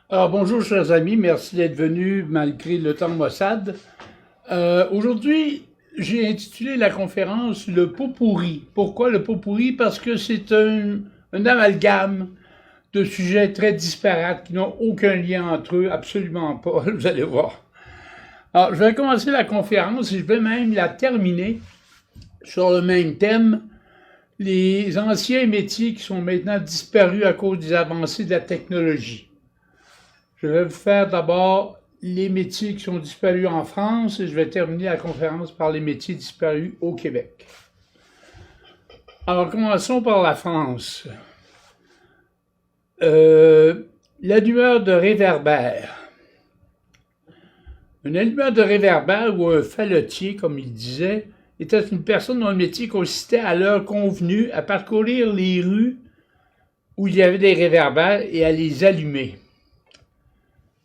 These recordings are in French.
Alors bonjour chers amis, merci d'être venus malgré le temps maussade. Aujourd'hui, j'ai intitulé la conférence Le pot pourri. Pourquoi le pot pourri? Parce que c'est un amalgame de sujets très disparates qui n'ont aucun lien entre eux, absolument pas, vous allez voir. Alors je vais commencer la conférence et je vais même la terminer sur le même thème, les anciens métiers qui sont maintenant disparus à cause des avancées de la technologie. Je vais vous faire d'abord les métiers qui sont disparus en France et je vais terminer la conférence par les métiers disparus au Québec. Alors, commençons par la France. L'allumeur de réverbère. Un allumeur de réverbère ou un fallotier, comme il disait, était une personne dont le métier consistait à l'heure convenue à parcourir les rues où il y avait des réverbères et à les allumer.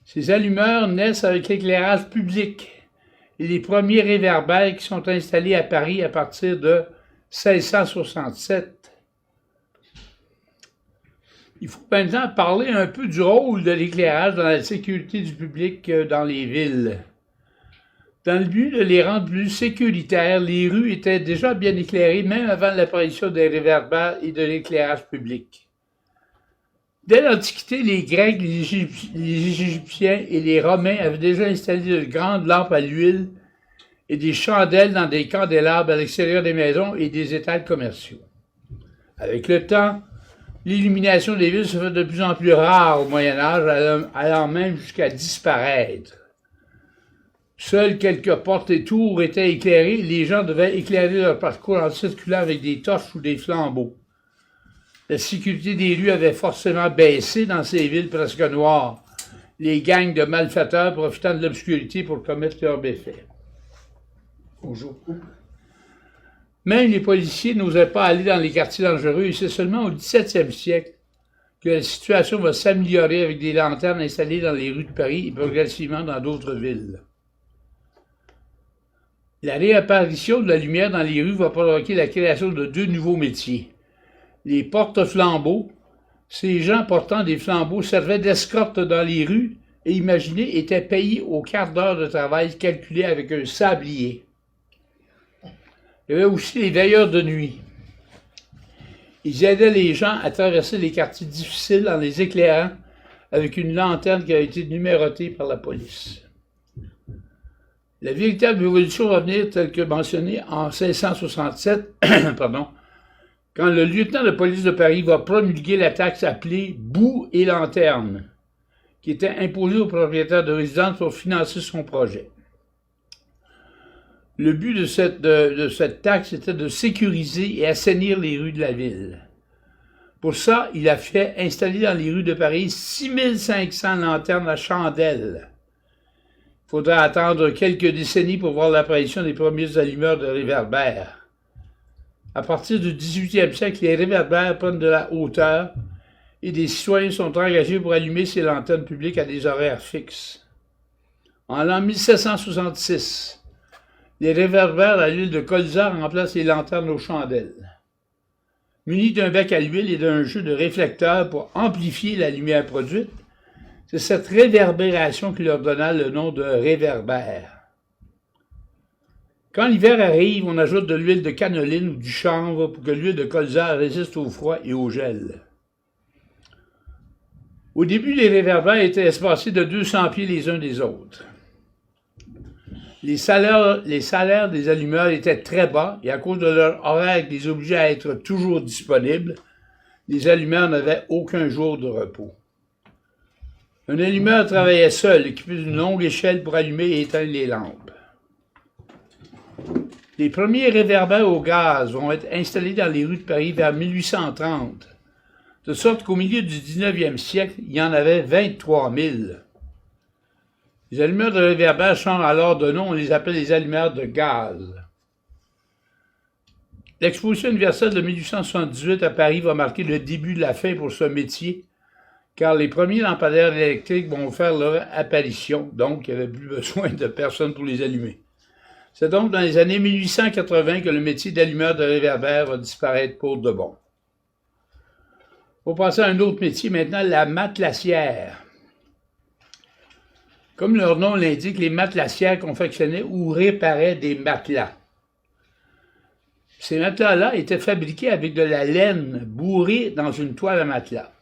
Ces allumeurs naissent avec l'éclairage public et les premiers réverbères qui sont installés à Paris à partir de 1667. Il faut maintenant parler un peu du rôle de l'éclairage dans la sécurité du public dans les villes. Dans le but de les rendre plus sécuritaires, les rues étaient déjà bien éclairées même avant l'apparition des réverbères et de l'éclairage public. Dès l'Antiquité, les Grecs, les Égyptiens et les Romains avaient déjà installé de grandes lampes à l'huile et des chandelles dans des candélabres à l'extérieur des maisons et des étals commerciaux. Avec le temps, l'illumination des villes se fait de plus en plus rare au Moyen Âge, allant même jusqu'à disparaître. Seules quelques portes et tours étaient éclairées et les gens devaient éclairer leur parcours en circulant avec des torches ou des flambeaux. La sécurité des rues avait forcément baissé dans ces villes presque noires, les gangs de malfaiteurs profitant de l'obscurité pour commettre leurs méfaits. Bonjour. Même les policiers n'osaient pas aller dans les quartiers dangereux et c'est seulement au XVIIe siècle que la situation va s'améliorer avec des lanternes installées dans les rues de Paris et progressivement dans d'autres villes. La réapparition de la lumière dans les rues va provoquer la création de deux nouveaux métiers. Les porte-flambeaux, ces gens portant des flambeaux servaient d'escorte dans les rues et, imaginez, étaient payés au quart d'heure de travail calculé avec un sablier. Il y avait aussi les veilleurs de nuit. Ils aidaient les gens à traverser les quartiers difficiles en les éclairant avec une lanterne qui a été numérotée par la police. La véritable évolution va venir telle que mentionnée en 1667, quand le lieutenant de police de Paris va promulguer la taxe appelée « boue et lanterne », qui était imposée aux propriétaires de résidences pour financer son projet. Le but de cette taxe était de sécuriser et assainir les rues de la ville. Pour ça, il a fait installer dans les rues de Paris 6500 lanternes à chandelle. Il faudra attendre quelques décennies pour voir l'apparition des premiers allumeurs de réverbères. À partir du 18e siècle, les réverbères prennent de la hauteur et des citoyens sont engagés pour allumer ces lanternes publiques à des horaires fixes. En l'an 1766, les réverbères à l'huile de colza remplacent les lanternes aux chandelles. Munis d'un bec à l'huile et d'un jeu de réflecteurs pour amplifier la lumière produite, c'est cette réverbération qui leur donna le nom de réverbère. Quand l'hiver arrive, on ajoute de l'huile de canoline ou du chanvre pour que l'huile de colza résiste au froid et au gel. Au début, les réverbères étaient espacés de 200 pieds les uns des autres. Les salaires des allumeurs étaient très bas et à cause de leur horaire qui les obligeait à être toujours disponibles, les allumeurs n'avaient aucun jour de repos. Un allumeur travaillait seul, équipé d'une longue échelle pour allumer et éteindre les lampes. Les premiers réverbères au gaz vont être installés dans les rues de Paris vers 1830, de sorte qu'au milieu du 19e siècle, il y en avait 23 000. Les allumeurs de réverbères changent alors de nom, on les appelle les allumeurs de gaz. L'exposition universelle de 1878 à Paris va marquer le début de la fin pour ce métier, car les premiers lampadaires électriques vont faire leur apparition, donc il n'y avait plus besoin de personne pour les allumer. C'est donc dans les années 1880 que le métier d'allumeur de réverbère va disparaître pour de bon. On va passer à un autre métier maintenant, la matelassière. Comme leur nom l'indique, les matelassières confectionnaient ou réparaient des matelas. Ces matelas-là étaient fabriqués avec de la laine bourrée dans une toile à matelas.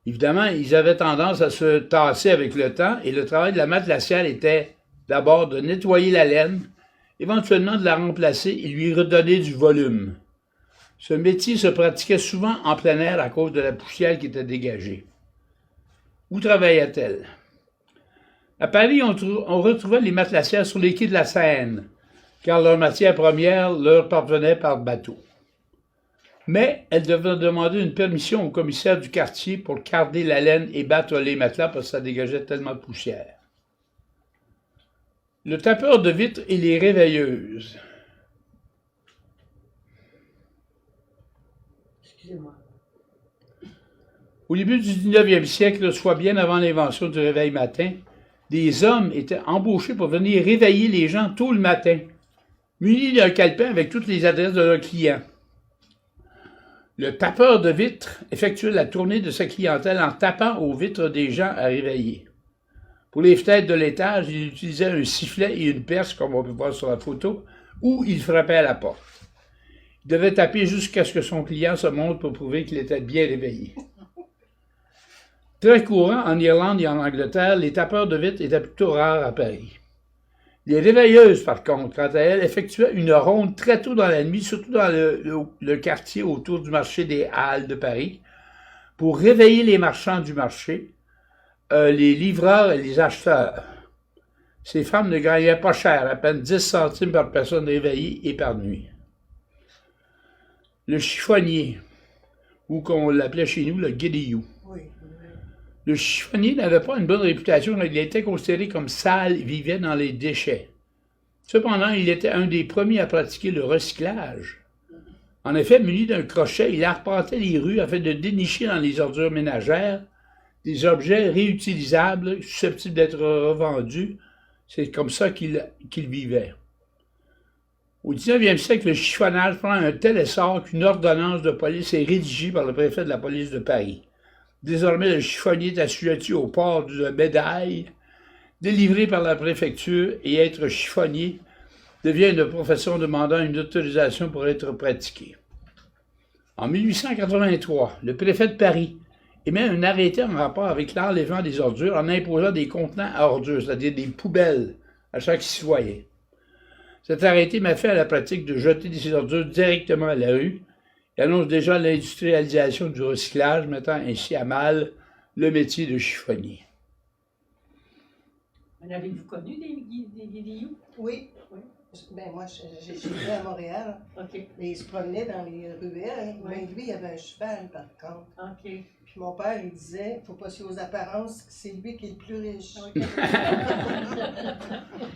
Évidemment, ils avaient tendance à se tasser avec le temps et le travail de la matelassière était d'abord de nettoyer la laine, éventuellement de la remplacer et lui redonner du volume. Ce métier se pratiquait souvent en plein air à cause de la poussière qui était dégagée. Où travaillait-elle? À Paris, on retrouvait les matelassières sur les quais de la Seine, car leur matière première leur parvenait par bateau. Mais elles devaient demander une permission au commissaire du quartier pour carder la laine et battre les matelas parce que ça dégageait tellement de poussière. Le tapeur de vitres et les réveilleuses. Excusez-moi. Au début du 19e siècle, soit bien avant l'invention du réveil matin, des hommes étaient embauchés pour venir réveiller les gens tôt le matin, munis d'un calepin avec toutes les adresses de leurs clients. Le tapeur de vitres effectuait la tournée de sa clientèle en tapant aux vitres des gens à réveiller. Pour les fenêtres de l'étage, il utilisait un sifflet et une perce, comme on peut voir sur la photo, ou il frappait à la porte. Il devait taper jusqu'à ce que son client se montre pour prouver qu'il était bien réveillé. Très courant en Irlande et en Angleterre, les tapeurs de vitres étaient plutôt rares à Paris. Les réveilleuses, par contre, quant à elles, effectuaient une ronde très tôt dans la nuit, surtout dans le quartier autour du marché des Halles de Paris, pour réveiller les marchands du marché, les livreurs et les acheteurs. Ces femmes ne gagnaient pas cher, à peine 10 centimes par personne réveillée et par nuit. Le chiffonnier, ou comme on l'appelait chez nous, le guédillou. Oui. Le chiffonnier n'avait pas une bonne réputation, il était considéré comme sale et vivait dans les déchets. Cependant, il était un des premiers à pratiquer le recyclage. En effet, muni d'un crochet, il arpentait les rues afin de dénicher dans les ordures ménagères des objets réutilisables susceptibles d'être revendus. C'est comme ça qu'il vivait. Au 19e siècle, le chiffonnage prend un tel essor qu'une ordonnance de police est rédigée par le préfet de la police de Paris. Désormais, le chiffonnier est assujetti au port d'une médaille délivrée par la préfecture et être chiffonnier devient une profession demandant une autorisation pour être pratiquée. En 1883, le préfet de Paris émet un arrêté en rapport avec l'enlèvement des ordures en imposant des contenants à ordures, c'est-à-dire des poubelles, à chaque citoyen. Cet arrêté met fin à la pratique de jeter ces ordures directement à la rue et annonce déjà l'industrialisation du recyclage, mettant ainsi à mal le métier de chiffonnier. En avez-vous connu des guédilloux? Oui. Ben moi, j'ai vécu à Montréal. OK. Et il se promenait dans les ruelles. Oui. Mais lui, il avait un cheval, par contre. OK. Puis mon père, il disait, il ne faut pas se fier aux apparences, c'est lui qui est le plus riche. OK.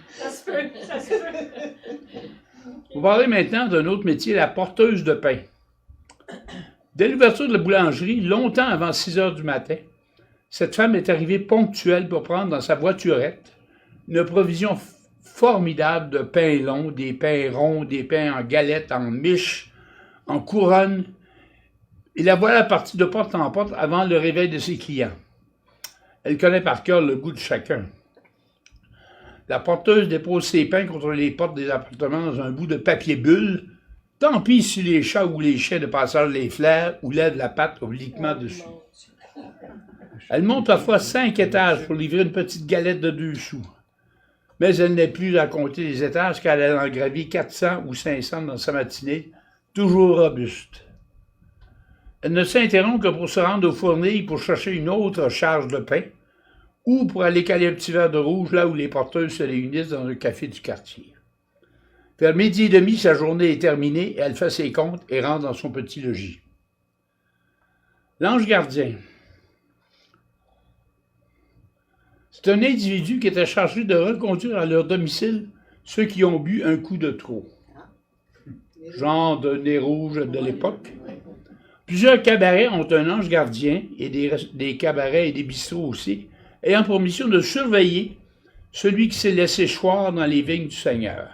Ça se peut, ça se peut. On va parler maintenant d'un autre métier, la porteuse de pain. Dès l'ouverture de la boulangerie, longtemps avant 6 heures du matin, cette femme est arrivée ponctuelle pour prendre dans sa voiturette une provision formidable de pain long, des pains ronds, des pains en galettes, en miches, en couronne, et la voilà partie de porte en porte avant le réveil de ses clients. Elle connaît par cœur le goût de chacun. La porteuse dépose ses pains contre les portes des appartements dans un bout de papier bulle. Tant pis si les chats ou les chiens de passage les flairent ou lèvent la patte obliquement dessus. Elle monte parfois 5 étages pour livrer une petite galette de 2 sous. Mais elle n'est plus à compter les étages car elle en gravit 400 ou 500 dans sa matinée, toujours robuste. Elle ne s'interrompt que pour se rendre aux fournilles pour chercher une autre charge de pain ou pour aller caler un petit verre de rouge là où les porteuses se réunissent dans un café du quartier. Vers midi et demi, sa journée est terminée et elle fait ses comptes et rentre dans son petit logis. L'ange gardien. C'est un individu qui était chargé de reconduire à leur domicile ceux qui ont bu un coup de trop. Genre de nez rouge de l'époque. Plusieurs cabarets ont un ange gardien, et des cabarets et des bistrots aussi, ayant pour mission de surveiller celui qui s'est laissé choir dans les vignes du Seigneur.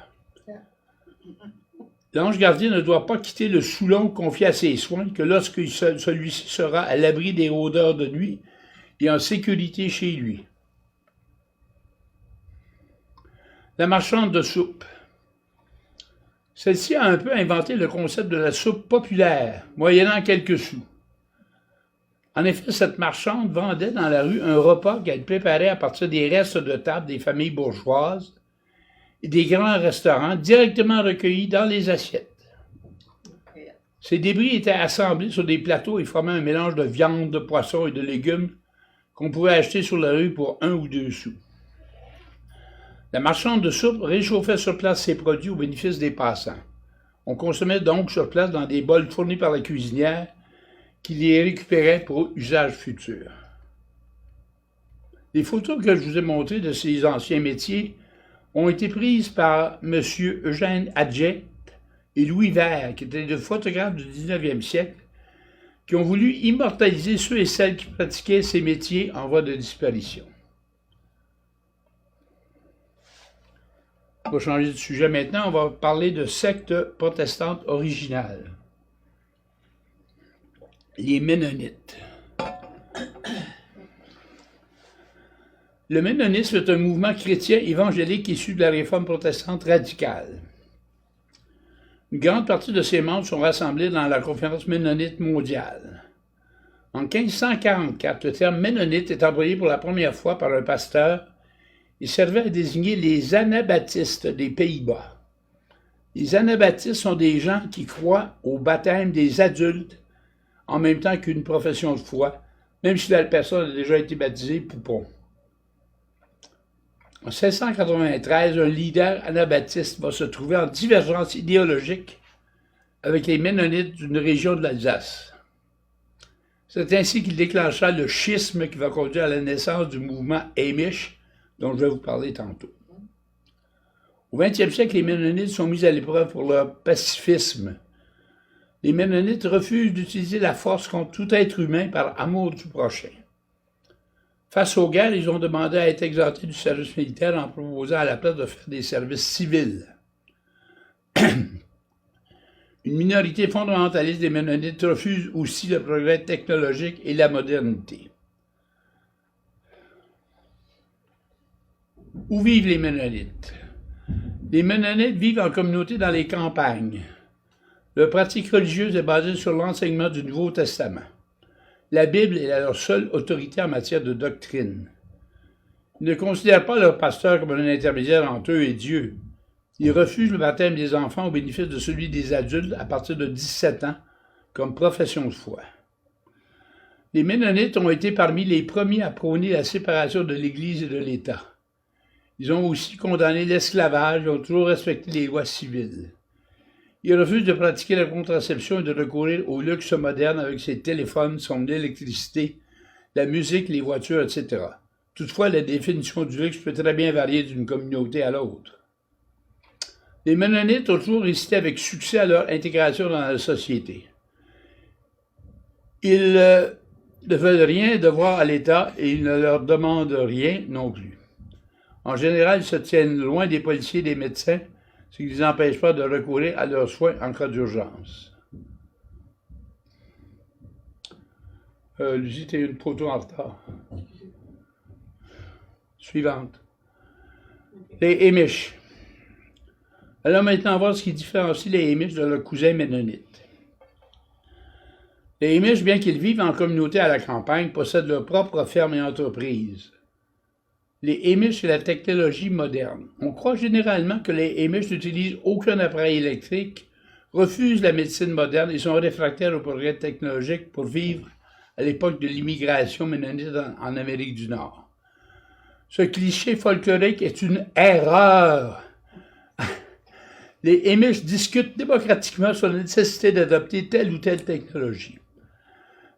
L'ange gardien ne doit pas quitter le soulon confié à ses soins que lorsque celui-ci sera à l'abri des rôdeurs de nuit et en sécurité chez lui. La marchande de soupe. Celle-ci a un peu inventé le concept de la soupe populaire, moyennant quelques sous. En effet, cette marchande vendait dans la rue un repas qu'elle préparait à partir des restes de table des familles bourgeoises et des grands restaurants directement recueillis dans les assiettes. Ces débris étaient assemblés sur des plateaux et formaient un mélange de viande, de poisson et de légumes qu'on pouvait acheter sur la rue pour 1 ou 2 sous. La marchande de soupe réchauffait sur place ses produits au bénéfice des passants. On consommait donc sur place dans des bols fournis par la cuisinière qui les récupérait pour usage futur. Les photos que je vous ai montrées de ces anciens métiers ont été prises par M. Eugène Adjet et Louis Vert, qui étaient des photographes du 19e siècle, qui ont voulu immortaliser ceux et celles qui pratiquaient ces métiers en voie de disparition. On va changer de sujet maintenant, on va parler de sectes protestantes originales. Les Ménonites. Le ménonisme est un mouvement chrétien évangélique issu de la réforme protestante radicale. Une grande partie de ses membres sont rassemblés dans la conférence ménonite mondiale. En 1544, le terme ménonite est employé pour la première fois par un pasteur. Il servait à désigner les anabaptistes des Pays-Bas. Les anabaptistes sont des gens qui croient au baptême des adultes en même temps qu'une profession de foi, même si la personne a déjà été baptisée poupon. En 1693, un leader anabaptiste va se trouver en divergence idéologique avec les Ménonites d'une région de l'Alsace. C'est ainsi qu'il déclencha le schisme qui va conduire à la naissance du mouvement Amish, dont je vais vous parler tantôt. Au 20e siècle, les Ménonites sont mis à l'épreuve pour leur pacifisme. Les Ménonites refusent d'utiliser la force contre tout être humain par amour du prochain. Face aux guerres, ils ont demandé à être exemptés du service militaire en proposant à la place de faire des services civils. Une minorité fondamentaliste des Ménonites refuse aussi le progrès technologique et la modernité. Où vivent les Ménonites? Les Ménonites vivent en communauté dans les campagnes. Leur pratique religieuse est basée sur l'enseignement du Nouveau Testament. La Bible est leur seule autorité en matière de doctrine. Ils ne considèrent pas leur pasteur comme un intermédiaire entre eux et Dieu. Ils refusent le baptême des enfants au bénéfice de celui des adultes à partir de 17 ans comme profession de foi. Les Ménonites ont été parmi les premiers à prôner la séparation de l'Église et de l'État. Ils ont aussi condamné l'esclavage et ont toujours respecté les lois civiles. Ils refusent de pratiquer la contraception et de recourir au luxe moderne avec ses téléphones, son électricité, la musique, les voitures, etc. Toutefois, la définition du luxe peut très bien varier d'une communauté à l'autre. Les Ménonites ont toujours résisté avec succès à leur intégration dans la société. Ils ne veulent rien devoir à l'État et ils ne leur demandent rien non plus. En général, ils se tiennent loin des policiers et des médecins, ce qui ne les empêche pas de recourir à leurs soins en cas d'urgence. Lucie, tu as une photo en retard. Suivante. Les Amish. Allons maintenant voir ce qui différencie les Amish de leurs cousins ménonites. Les Amish, bien qu'ils vivent en communauté à la campagne, possèdent leur propre ferme et entreprise. Les Amish et la technologie moderne. On croit généralement que les Amish n'utilisent aucun appareil électrique, refusent la médecine moderne et sont réfractaires au progrès technologique pour vivre à l'époque de l'immigration ménonite en Amérique du Nord. Ce cliché folklorique est une erreur. Les Amish discutent démocratiquement sur la nécessité d'adopter telle ou telle technologie.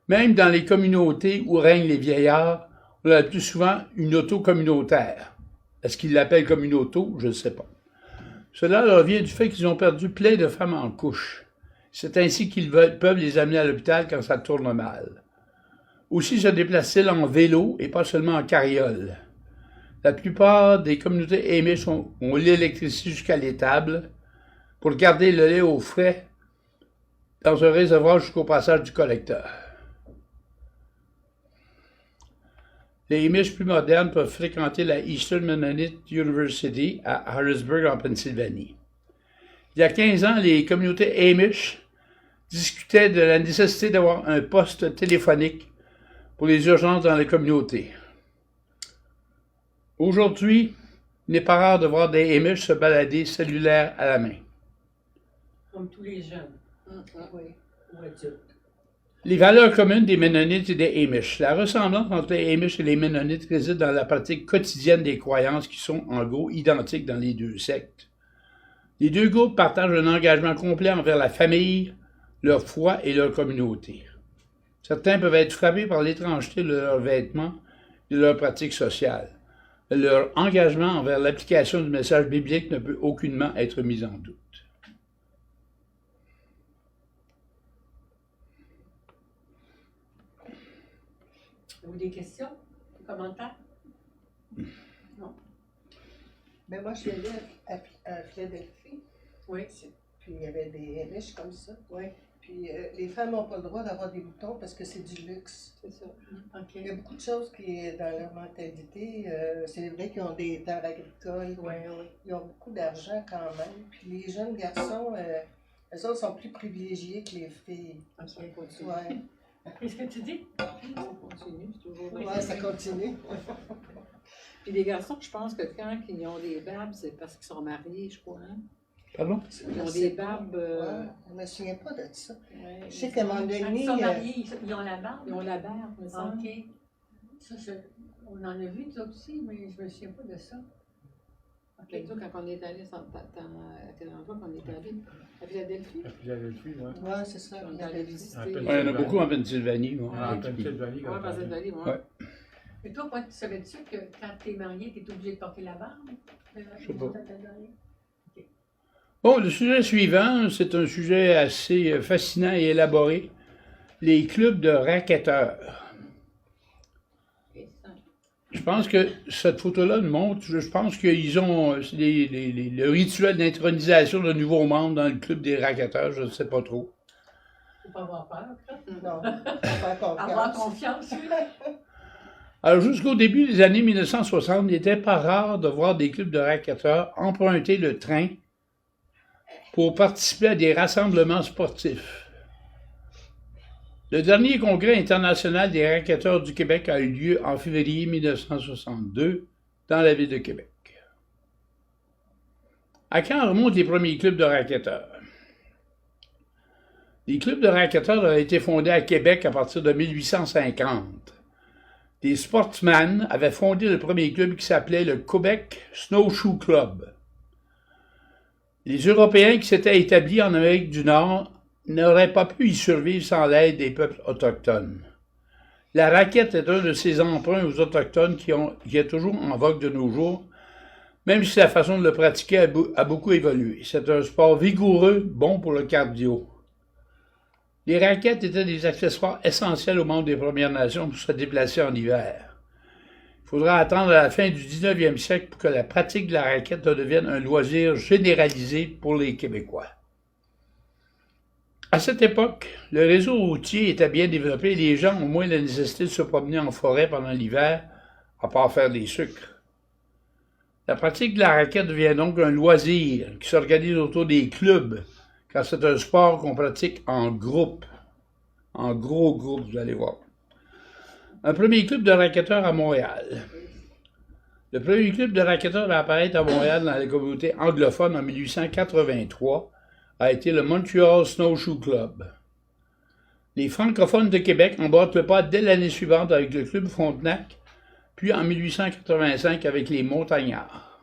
Même dans les communautés où règnent les vieillards, on a le plus souvent une auto communautaire. Est-ce qu'ils l'appellent comme une auto? Je ne sais pas. Cela leur vient du fait qu'ils ont perdu plein de femmes en couche. C'est ainsi qu'ils peuvent les amener à l'hôpital quand ça tourne mal. Aussi se déplacent-ils en vélo et pas seulement en carriole. La plupart des communautés Amish ont l'électricité jusqu'à l'étable pour garder le lait au frais dans un réservoir jusqu'au passage du collecteur. Les Amish plus modernes peuvent fréquenter la Eastern Mennonite University à Harrisburg, en Pennsylvanie. Il y a 15 ans, les communautés Amish discutaient de la nécessité d'avoir un poste téléphonique pour les urgences dans la communauté. Aujourd'hui, il n'est pas rare de voir des Amish se balader cellulaire à la main. Comme tous les jeunes. Oui. Ou adultes. Les valeurs communes des Mennonites et des Amish. La ressemblance entre les Amish et les Mennonites réside dans la pratique quotidienne des croyances qui sont en gros identiques dans les deux sectes. Les deux groupes partagent un engagement complet envers la famille, leur foi et leur communauté. Certains peuvent être frappés par l'étrangeté de leurs vêtements et de leurs pratiques sociales. Leur engagement envers l'application du message biblique ne peut aucunement être mis en doute. Avez-vous des questions? Des commentaires? Mais moi, je suis allée à Philadelphie, Oui. puis il y avait des Amish comme ça. Oui. Puis les femmes n'ont pas le droit d'avoir des boutons parce que c'est du luxe. C'est ça. Il y a OK. beaucoup de choses qui, dans leur mentalité, c'est vrai qu'ils ont des terres agricoles, Oui, oui. ils ont beaucoup d'argent quand même. Puis les jeunes garçons, eux autres sont plus privilégiés que les filles. OK. Ouais, Qu'est-ce que tu dis? On continue, c'est toujours ouais, ça continue. Puis les garçons, je pense que quand ils ont des barbes, c'est parce qu'ils sont mariés, je crois. Hein? Pardon? Ils ont des barbes. Ouais, je me souviens pas de ça. Ouais, Je sais qu'à un moment Quand donné, ils sont mariés, ils ont la barbe. ils ont la barbe, me semble. OK. Ça, on en a vu, ça aussi, mais je me souviens pas de ça. Fait que toi, quand on est allé, à quel endroit qu'on est allé? À Philadelphie? À Philadelphie, oui. ouais, c'est ça. On il y est allé avait- visiter. À Ouais, il y en a beaucoup en Pennsylvanie. Ouais. En Pennsylvanie. Ouais, Pennsylvanie, ouais. Ouais. Mais toi, tu savais-tu que quand tu es marié, tu es obligé de porter la barbe? Je sais pas. Bon, le sujet suivant, c'est un sujet assez fascinant et élaboré. Les clubs de racketteurs. Je pense que cette photo-là nous montre, je pense qu'ils ont c'est le rituel d'intronisation d'un nouveau membre dans le club des racketteurs, je ne sais pas trop. Faut pas avoir peur. Non, pas faire Avoir confiance. confiance, oui. Alors, jusqu'au début des années 1960, il n'était pas rare de voir des clubs de racketteurs emprunter le train pour participer à des rassemblements sportifs. Le dernier congrès international des racketteurs du Québec a eu lieu en février 1962 dans la ville de Québec. À quand remontent les premiers clubs de racketteurs? Les clubs de racketteurs ont été fondés à Québec à partir de 1850. Des sportsmen avaient fondé le premier club qui s'appelait le Quebec Snowshoe Club. Les Européens qui s'étaient établis en Amérique du Nord n'auraient pas pu y survivre sans l'aide des peuples autochtones. La raquette est un de ces emprunts aux Autochtones qui est toujours en vogue de nos jours, même si la façon de le pratiquer a beaucoup évolué. C'est un sport vigoureux, bon pour le cardio. Les raquettes étaient des accessoires essentiels aux membres des Premières Nations pour se déplacer en hiver. Il faudra attendre à la fin du 19e siècle pour que la pratique de la raquette devienne un loisir généralisé pour les Québécois. À cette époque, le réseau routier était bien développé et les gens ont moins la nécessité de se promener en forêt pendant l'hiver, à part faire des sucres. La pratique de la raquette devient donc un loisir qui s'organise autour des clubs, car c'est un sport qu'on pratique en groupe, en gros groupe, vous allez voir. Un premier club de racketteurs à Montréal. Le premier club de racketteurs à apparaître à Montréal dans la communauté anglophone en 1883 a été le Montreal Snowshoe Club. Les francophones de Québec emboîtent le pas dès l'année suivante avec le club Frontenac, puis en 1885 avec les Montagnards.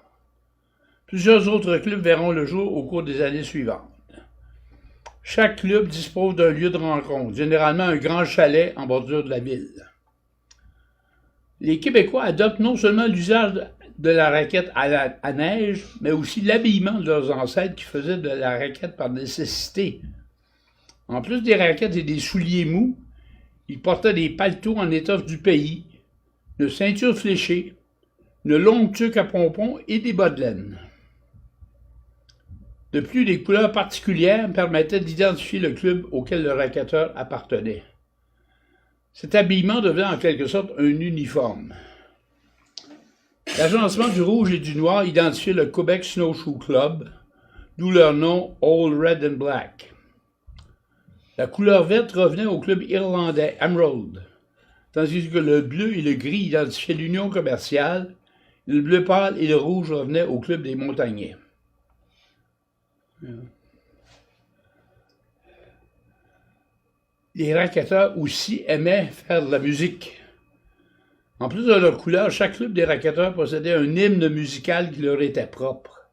Plusieurs autres clubs verront le jour au cours des années suivantes. Chaque club dispose d'un lieu de rencontre, généralement un grand chalet en bordure de la ville. Les Québécois adoptent non seulement l'usage de la raquette à neige, mais aussi l'habillement de leurs ancêtres qui faisaient de la raquette par nécessité. En plus des raquettes et des souliers mous, ils portaient des paletots en étoffe du pays, une ceinture fléchée, une longue tuque à pompons et des bas de laine. De plus, des couleurs particulières permettaient d'identifier le club auquel le racketteur appartenait. Cet habillement devient en quelque sorte un uniforme. L'agencement du rouge et du noir identifiait le Quebec Snowshoe Club, d'où leur nom Old Red and Black. La couleur verte revenait au club irlandais Emerald, tandis que le bleu et le gris identifiaient l'union commerciale, et le bleu pâle et le rouge revenaient au club des montagnais. Les racketteurs aussi aimaient faire de la musique. En plus de leur couleur, chaque club des racketteurs possédait un hymne musical qui leur était propre.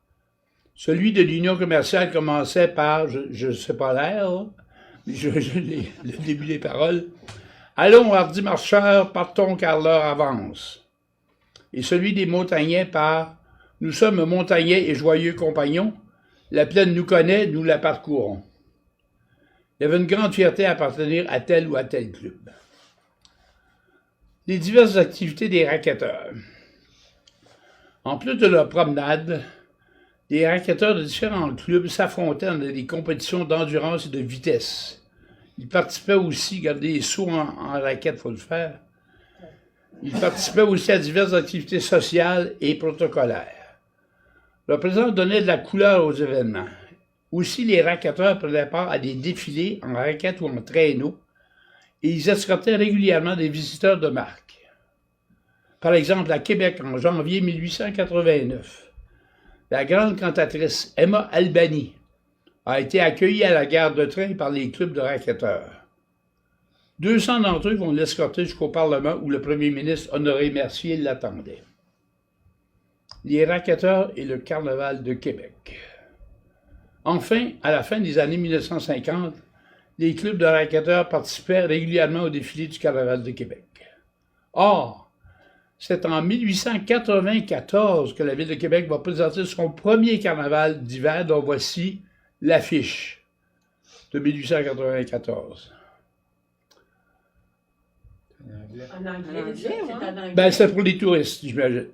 Celui de l'union commerciale commençait par, je ne sais pas l'air, hein, mais le début des paroles. « Allons, hardis marcheurs, partons car l'heure avance. » Et celui des montagnais par « Nous sommes montagnais et joyeux compagnons, la plaine nous connaît, nous la parcourons. » Il y avait une grande fierté à appartenir à tel ou à tel club. Les diverses activités des racketteurs. En plus de leur promenade, les racketteurs de différents clubs s'affrontaient dans des compétitions d'endurance et de vitesse. Ils participaient aussi, regardez, les sauts en raquette, il faut le faire. Ils participaient aussi à diverses activités sociales et protocolaires. Leur présence donnait de la couleur aux événements. Aussi, les racketteurs prenaient part à des défilés en raquette ou en traîneau, et ils escortaient régulièrement des visiteurs de marque. Par exemple, à Québec, en janvier 1889, la grande cantatrice Emma Albany a été accueillie à la gare de train par les clubs de racketteurs. 200 d'entre eux vont l'escorter jusqu'au Parlement où le premier ministre Honoré Mercier l'attendait. Les racketteurs et le Carnaval de Québec. Enfin, à la fin des années 1950, les clubs de racketteurs participaient régulièrement au défilé du Carnaval de Québec. Or, c'est en 1894 que la Ville de Québec va présenter son premier carnaval d'hiver, dont voici l'affiche de 1894. En anglais, c'est en anglais. Ben, c'est pour les touristes, j'imagine.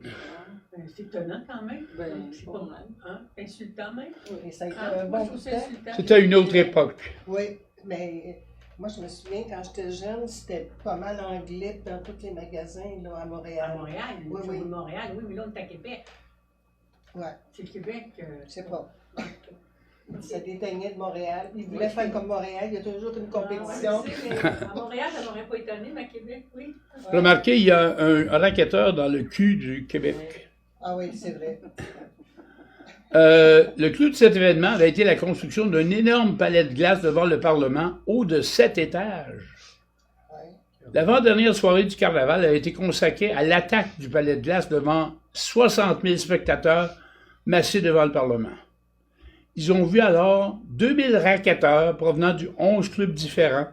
C'est étonnant quand même. C'est pas pas mal. Hein? Insultant même. Et ça a été Ah, un moi, bon je trouve bout de ça temps. insultant. C'était à une autre époque. Oui, mais moi, je me souviens, quand j'étais jeune, c'était pas mal anglais dans tous les magasins là, à Montréal. À Montréal, Oui, tu oui. vois Montréal, oui, mais là, on est à Québec. Ouais, C'est le Québec. je sais pas. Ça déteignait de Montréal. Ils voulaient faire comme Montréal, il y a toujours une compétition. À Montréal, ça m'aurait pas étonné, mais à Québec, oui. Remarquez, il y a un racketteur dans le cul du Québec. Ah oui, c'est vrai. Le clou de cet événement avait été la construction d'un énorme palais de glace devant le Parlement, haut de 7 étages. Ouais. L'avant-dernière soirée du carnaval a été consacrée à l'attaque du palais de glace devant 60 000 spectateurs massés devant le Parlement. Ils ont vu alors 2000 racketteurs provenant de 11 clubs différents,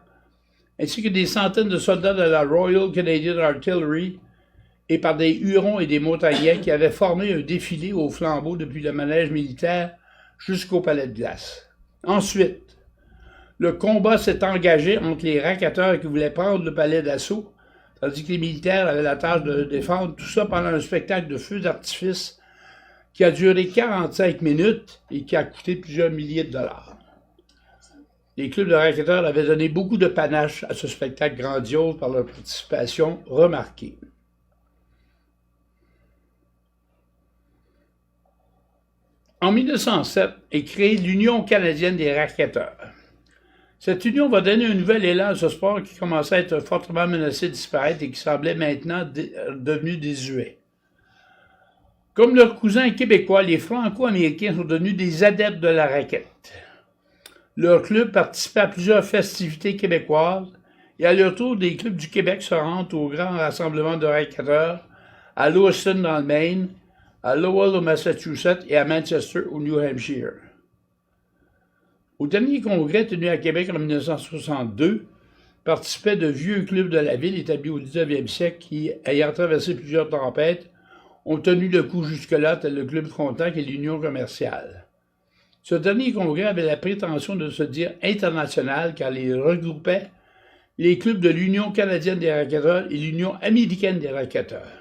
ainsi que des centaines de soldats de la Royal Canadian Artillery et par des Hurons et des Montagnais qui avaient formé un défilé au flambeau depuis le manège militaire jusqu'au palais de glace. Ensuite, le combat s'est engagé entre les racketteurs qui voulaient prendre le palais d'assaut, tandis que les militaires avaient la tâche de le défendre, tout ça pendant un spectacle de feux d'artifice qui a duré 45 minutes et qui a coûté plusieurs milliers de dollars. Les clubs de racketteurs avaient donné beaucoup de panache à ce spectacle grandiose par leur participation remarquée. En 1907 est créée l'Union canadienne des racketteurs. Cette union va donner un nouvel élan à ce sport qui commençait à être fortement menacé de disparaître et qui semblait maintenant devenu désuet. Comme leurs cousins québécois, les Franco-Américains sont devenus des adeptes de la raquette. Leur club participait à plusieurs festivités québécoises et à leur tour, des clubs du Québec se rendent au grand rassemblement de racketteurs à Lewiston dans le Maine, à Lowell au Massachusetts et à Manchester au New Hampshire. Au dernier congrès tenu à Québec en 1962, participaient de vieux clubs de la ville établis au 19e siècle qui, ayant traversé plusieurs tempêtes, ont tenu le coup jusque-là, tel le Club Frontenac et l'Union commerciale. Ce dernier congrès avait la prétention de se dire international car il regroupait les clubs de l'Union canadienne des racketteurs et l'Union américaine des racketteurs.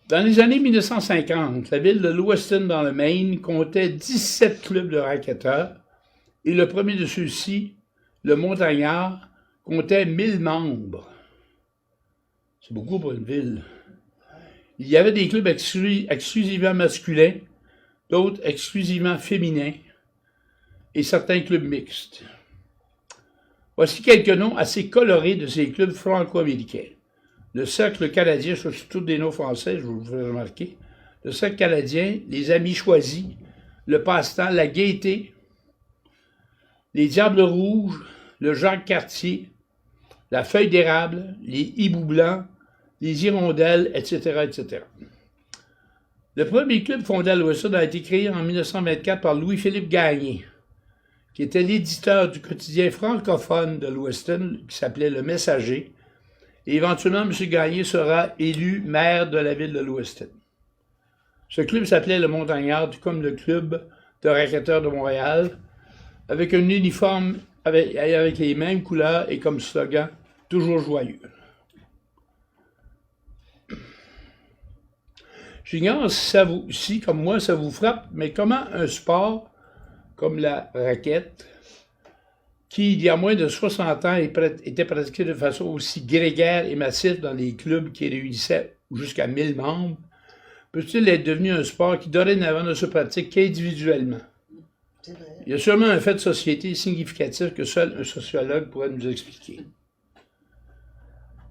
Dans les années 1950, la ville de Lewiston dans le Maine comptait 17 clubs de racketteurs et le premier de ceux-ci, le Montagnard, comptait 1000 membres. C'est beaucoup pour une ville. Il y avait des clubs exclusivement masculins, d'autres exclusivement féminins, et certains clubs mixtes. Voici quelques noms assez colorés de ces clubs franco-américains. Le Cercle canadien, ce sont tous des noms français, je vous le fais remarquer. Le Cercle canadien, les Amis choisis, le Passe-temps, la Gaîté, les Diables rouges, le Jacques Cartier, la Feuille d'érable, les Hiboux blancs, les Hirondelles, etc., etc. Le premier club fondé à Lewiston a été créé en 1924 par Louis-Philippe Gagné, qui était l'éditeur du quotidien francophone de Lewiston, qui s'appelait Le Messager. Et éventuellement, M. Gagné sera élu maire de la ville de Lewiston. Ce club s'appelait le Montagnard, tout comme le club de racketteurs de Montréal, avec un uniforme avec les mêmes couleurs et comme slogan « Toujours joyeux ». J'ignore si, comme moi, ça vous frappe, mais comment un sport comme la raquette, qui, il y a moins de 60 ans, était pratiqué de façon aussi grégaire et massive dans les clubs qui réunissaient jusqu'à 1000 membres, peut-il être devenu un sport qui dorénavant ne se pratique qu'individuellement? Il y a sûrement un fait de société significatif que seul un sociologue pourrait nous expliquer.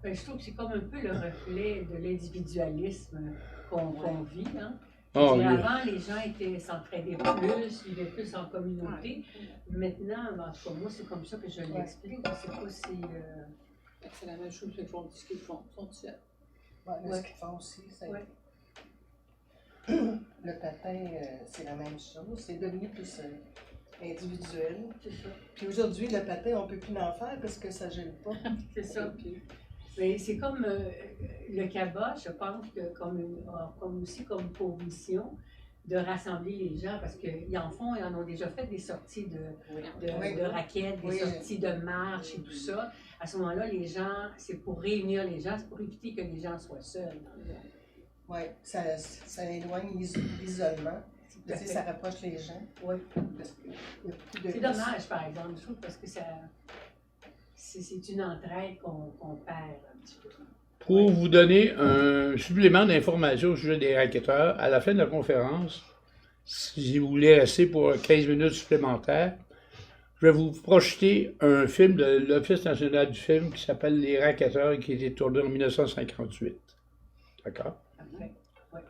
Ben, je trouve que c'est comme un peu le reflet de l'individualisme qu'on vit. Hein? Oh, Avant, les gens s'entraidaient plus, vivaient plus en communauté. Maintenant, en tout cas, moi, c'est comme ça que je l'explique. Je ne sais pas si... C'est la même chose qu'ils font, ce qu'ils font. Ils font tout seul. Ce qu'ils font aussi, c'est... Ouais. Le patin, c'est la même chose. C'est devenu plus individuel. C'est ça. Puis aujourd'hui, le patin, on ne peut plus en faire parce que ça ne gêne pas. C'est ça. Mais c'est comme le cabot, je pense, que aussi comme pour mission de rassembler les gens, parce qu'ils en ont déjà fait des sorties de raquettes, des sorties de marche et tout ça. À ce moment-là, les gens, c'est pour réunir les gens, c'est pour éviter que les gens soient seuls. Oui, ça éloigne l'isolement. Ça rapproche les gens. Oui. C'est dommage, par exemple, je trouve, parce que c'est une entraide qu'on perd un petit peu. Pour vous donner un supplément d'informations au sujet des racketteurs, à la fin de la conférence, si vous voulez rester pour 15 minutes supplémentaires, je vais vous projeter un film de l'Office national du film qui s'appelle Les racketteurs et qui a été tourné en 1958. D'accord? Parfait. Ouais.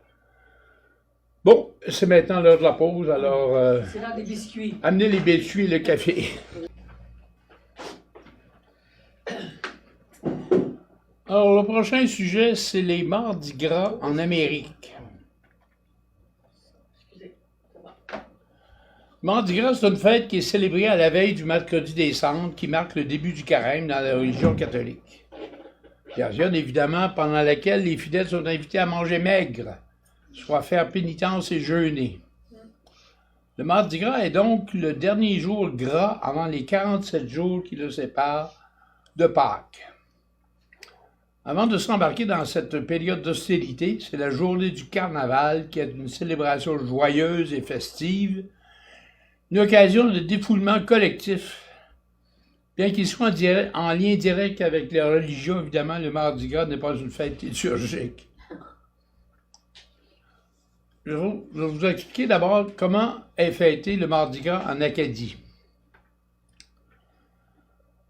Bon, c'est maintenant l'heure de la pause, alors... c'est l'heure des biscuits. Amenez les biscuits et le café. Alors, le prochain sujet, c'est les Mardis Gras en Amérique. Mardi Gras, c'est une fête qui est célébrée à la veille du mercredi des Cendres, qui marque le début du carême dans la religion catholique. Période, évidemment, pendant laquelle les fidèles sont invités à manger maigre, soit faire pénitence et jeûner. Le Mardi Gras est donc le dernier jour gras avant les 47 jours qui le séparent de Pâques. Avant de s'embarquer dans cette période d'austérité, c'est la journée du carnaval qui est une célébration joyeuse et festive, une occasion de défoulement collectif. Bien qu'il soit en lien direct avec les religions, évidemment, le Mardi Gras n'est pas une fête liturgique. Je vais vous expliquer d'abord comment est fêté le Mardi Gras en Acadie.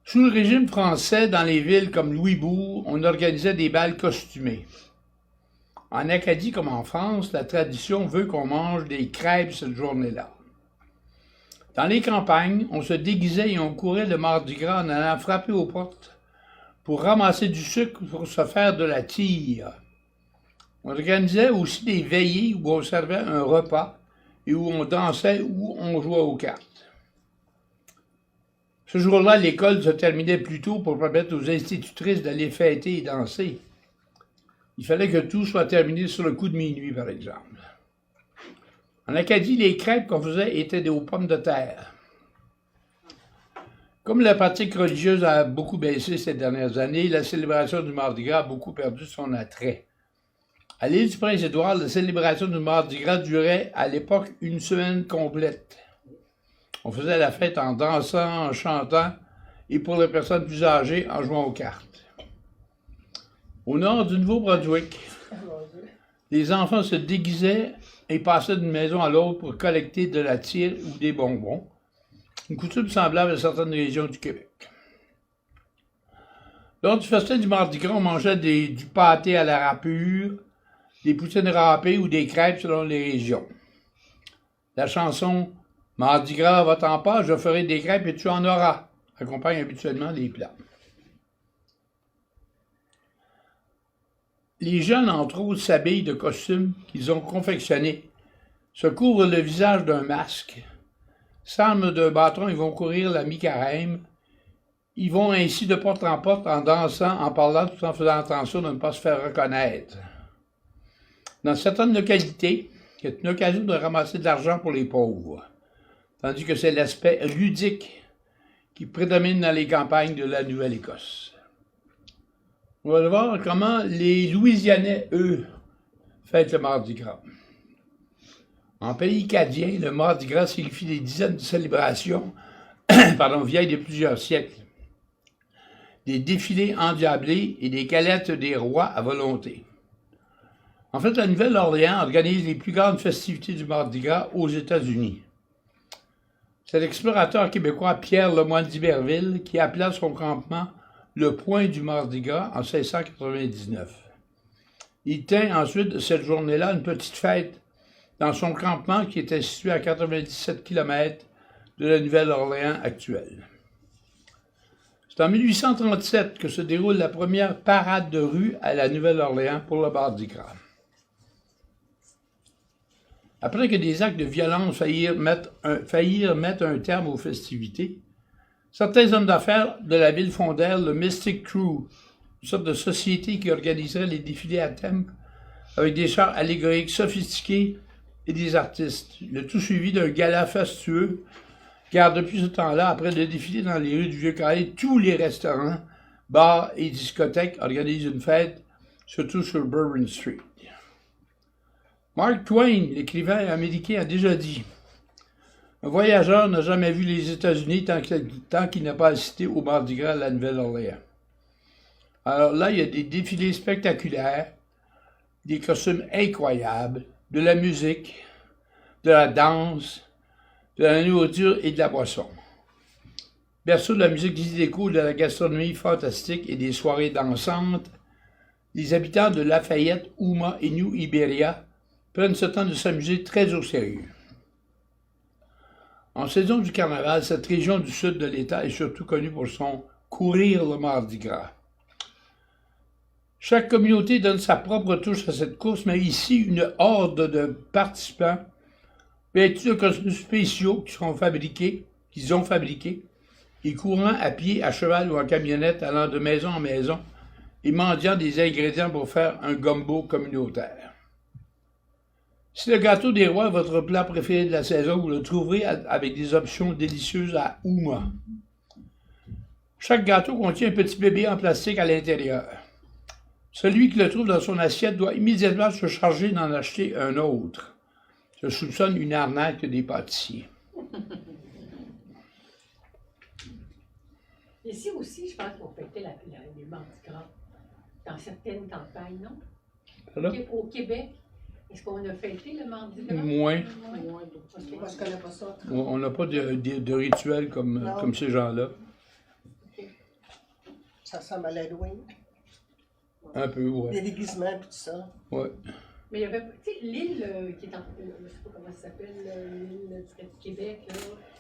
Sous le régime français, dans les villes comme Louisbourg, on organisait des bals costumés. En Acadie comme en France, la tradition veut qu'on mange des crêpes cette journée-là. Dans les campagnes, on se déguisait et on courait le Mardi Gras en allant frapper aux portes pour ramasser du sucre pour se faire de la tire. On organisait aussi des veillées où on servait un repas et où on dansait ou on jouait aux cartes. Ce jour-là, l'école se terminait plus tôt pour permettre aux institutrices d'aller fêter et danser. Il fallait que tout soit terminé sur le coup de minuit, par exemple. En Acadie, les crêpes qu'on faisait étaient aux pommes de terre. Comme la pratique religieuse a beaucoup baissé ces dernières années, la célébration du Mardi Gras a beaucoup perdu son attrait. À l'île du Prince-Édouard, la célébration du Mardi Gras durait à l'époque une semaine complète. On faisait la fête en dansant, en chantant et pour les personnes plus âgées, en jouant aux cartes. Au nord du Nouveau-Brunswick, Les enfants se déguisaient et passaient d'une maison à l'autre pour collecter de la tire ou des bonbons. Une coutume semblable à certaines régions du Québec. Lors du festin du Mardi Gras, on mangeait du pâté à la râpure, des poutines râpées ou des crêpes selon les régions. La chanson « Mardi Gras, va-t'en pas, je ferai des crêpes et tu en auras » accompagne habituellement les plats. Les jeunes, entre autres, s'habillent de costumes qu'ils ont confectionnés, se couvrent le visage d'un masque, s'arment d'un bâton et vont courir la mi-carême. Ils vont ainsi de porte en porte en dansant, en parlant, tout en faisant attention de ne pas se faire reconnaître. Dans certaines localités, c'est une occasion de ramasser de l'argent pour les pauvres, tandis que c'est l'aspect ludique qui prédomine dans les campagnes de la Nouvelle-Écosse. On va voir comment les Louisianais, eux, fêtent le Mardi Gras. En pays acadien, le Mardi Gras signifie des dizaines de célébrations vieilles de plusieurs siècles. Des défilés endiablés et des calettes des rois à volonté. En fait, la Nouvelle-Orléans organise les plus grandes festivités du Mardi Gras aux États-Unis. C'est l'explorateur québécois Pierre Lemoine d'Iberville qui appela son campement le Point du Mardi Gras en 1699. Il tint ensuite de cette journée-là une petite fête dans son campement qui était situé à 97 km de la Nouvelle-Orléans actuelle. C'est en 1837 que se déroule la première parade de rue à la Nouvelle-Orléans pour le Mardi Gras. Après que des actes de violence faillirent mettre un terme aux festivités, certains hommes d'affaires de la ville fondèrent le Mystic Crew, une sorte de société qui organiserait les défilés à thème avec des chars allégoriques sophistiqués et des artistes, le tout suivi d'un gala fastueux, car depuis ce temps-là, après le défilé dans les rues du Vieux-Carré, tous les restaurants, bars et discothèques organisent une fête, surtout sur Bourbon Street. Mark Twain, l'écrivain américain, a déjà dit « Un voyageur n'a jamais vu les États-Unis tant qu'il n'a pas assisté au Mardi Gras à la Nouvelle-Orléans. » Alors là, il y a des défilés spectaculaires, des costumes incroyables, de la musique, de la danse, de la nourriture et de la boisson. Berceau de la musique zydeco, de la gastronomie fantastique et des soirées dansantes, les habitants de Lafayette, Houma et New Iberia prennent ce temps de s'amuser très au sérieux. En saison du carnaval, cette région du sud de l'État est surtout connue pour son courir le Mardi Gras. Chaque communauté donne sa propre touche à cette course, mais ici, une horde de participants vêtus de costumes spéciaux qu'ils ont fabriqués, et courant à pied, à cheval ou en camionnette, allant de maison en maison, et mendiant des ingrédients pour faire un gumbo communautaire. Si le gâteau des rois est votre plat préféré de la saison, vous le trouverez avec des options délicieuses à Houma. Chaque gâteau contient un petit bébé en plastique à l'intérieur. Celui qui le trouve dans son assiette doit immédiatement se charger d'en acheter un autre. Je soupçonne une arnaque des pâtissiers. Ici aussi, je pense qu'on fêtait les Mardi Gras dans certaines campagnes, non? Pardon? Au Québec, est-ce qu'on a fêté le Mardi Gras? Moins. Moi, je connais pas ça. On n'a pas de rituel comme ces gens-là. Ça ressemble à l'Halloween. Un peu, ouais. Des déguisements et tout ça. Ouais. Mais il y avait, tu sais, l'île qui est en. Je ne sais pas comment ça s'appelle, l'île du Québec, là.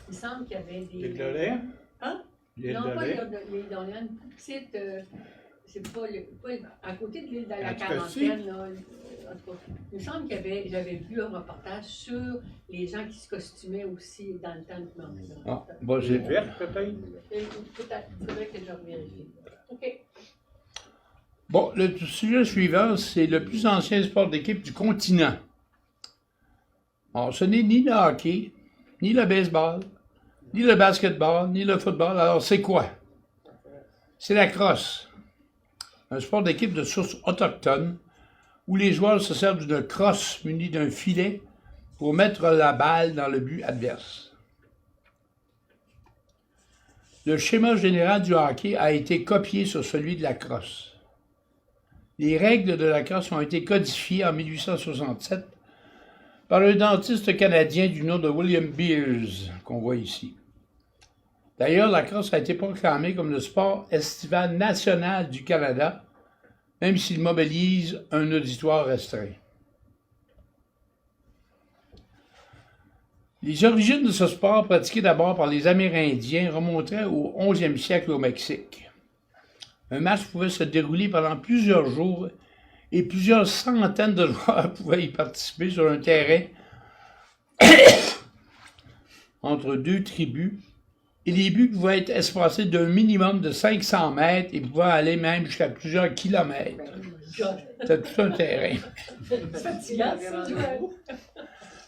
Il me semble qu'il y avait des. Les Gloriens? Hein? L'île Non, pas d'Orléans? l'île d'Orléans, une petite. C'est pas, à côté de l'île de la En tout cas, Quarantaine, là. En tout cas, il me semble j'avais vu un reportage sur les gens qui se costumaient aussi dans le temps de Mardi Gras. Ah, bon, j'ai vu. Peut-être, il faudrait que je revérifie. OK. Bon, le sujet suivant, c'est le plus ancien sport d'équipe du continent. Alors, ce n'est ni le hockey, ni le baseball, ni le basketball, ni le football. Alors, c'est quoi? C'est la crosse. Un sport d'équipe de source autochtone où les joueurs se servent d'une crosse munie d'un filet pour mettre la balle dans le but adverse. Le schéma général du hockey a été copié sur celui de la crosse. Les règles de la crosse ont été codifiées en 1867 par un dentiste canadien du nom de William Beers, qu'on voit ici. D'ailleurs, la crosse a été proclamée comme le sport estival national du Canada, même s'il mobilise un auditoire restreint. Les origines de ce sport, pratiqué d'abord par les Amérindiens, remonteraient au 11e siècle au Mexique. Un match pouvait se dérouler pendant plusieurs jours et plusieurs centaines de joueurs pouvaient y participer sur un terrain entre deux tribus, et les buts pouvaient être espacés d'un minimum de 500 mètres et pouvaient aller même jusqu'à plusieurs kilomètres. C'était tout un terrain. C'est fatigant, ça,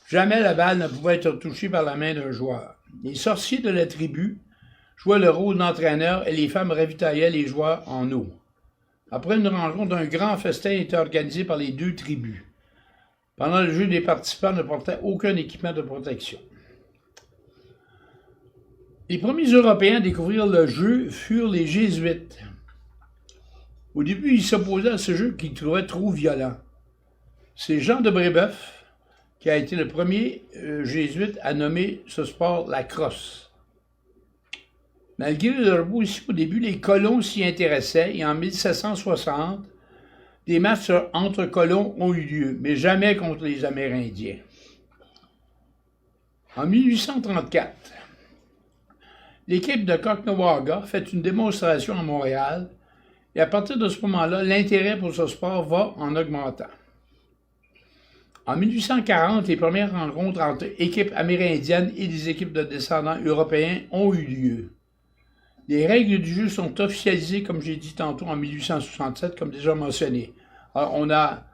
Jamais la balle ne pouvait être touchée par la main d'un joueur. Les sorciers de la tribu jouaient le rôle d'entraîneur et les femmes ravitaillaient les joueurs en eau. Après une rencontre, un grand festin était organisé par les deux tribus. Pendant le jeu, les participants ne portaient aucun équipement de protection. Les premiers Européens à découvrir le jeu furent les Jésuites. Au début, ils s'opposaient à ce jeu qu'ils trouvaient trop violent. C'est Jean de Brébeuf qui a été le premier jésuite à nommer ce sport la crosse. Malgré leur beau ici au début, les colons s'y intéressaient et en 1760, des matchs entre colons ont eu lieu, mais jamais contre les Amérindiens. En 1834, l'équipe de Caughnawaga fait une démonstration à Montréal et à partir de ce moment-là, l'intérêt pour ce sport va en augmentant. En 1840, les premières rencontres entre équipes amérindiennes et des équipes de descendants européens ont eu lieu. Les règles du jeu sont officialisées, comme j'ai dit tantôt, en 1867, comme déjà mentionné. Alors, on a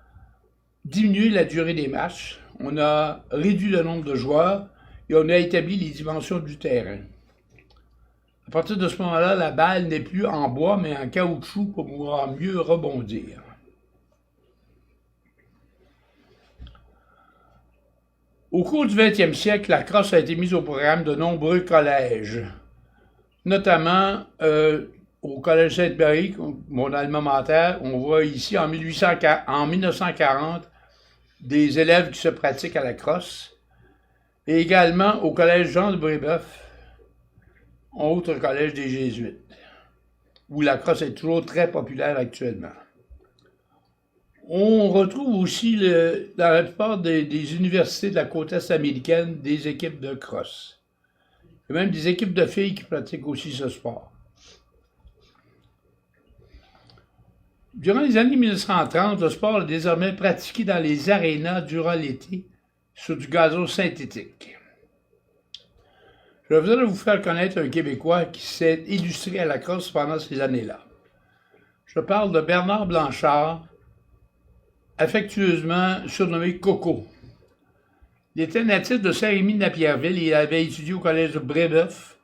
diminué la durée des matchs, on a réduit le nombre de joueurs et on a établi les dimensions du terrain. À partir de ce moment-là, la balle n'est plus en bois, mais en caoutchouc pour pouvoir mieux rebondir. Au cours du 20e siècle, la crosse a été mise au programme de nombreux collèges, notamment au Collège Sainte-Marie, mon alma mater. On voit ici en 1940 des élèves qui se pratiquent à la crosse, et également au Collège Jean de Brébeuf, autre collège des Jésuites, où la crosse est toujours très populaire actuellement. On retrouve aussi dans la plupart des universités de la côte est américaine des équipes de crosse. Il y a même des équipes de filles qui pratiquent aussi ce sport. Durant les années 1930, le sport est désormais pratiqué dans les arénas durant l'été sur du gazon synthétique. Je voudrais vous faire connaître un Québécois qui s'est illustré à la crosse pendant ces années-là. Je parle de Bernard Blanchard, affectueusement surnommé Coco. Il était natif de Saint-Rémy-de-Napierville et il avait étudié au collège de Brébeuf,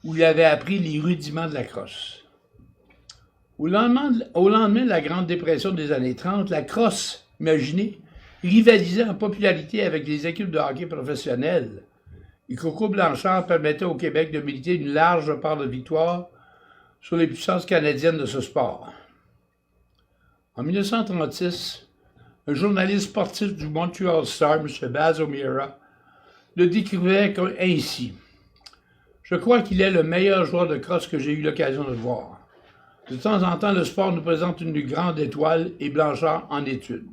où il avait appris les rudiments de la crosse. Au lendemain de la Grande Dépression des années 30, la crosse, imaginez, rivalisait en popularité avec les équipes de hockey professionnelles. Et Coco Blanchard permettait au Québec de militer une large part de victoire sur les puissances canadiennes de ce sport. En 1936, un journaliste sportif du Montreal Star, M. Baz O'Meara, le décrivait ainsi. « Je crois qu'il est le meilleur joueur de crosse que j'ai eu l'occasion de voir. De temps en temps, le sport nous présente une grande étoile et Blanchard en est une. »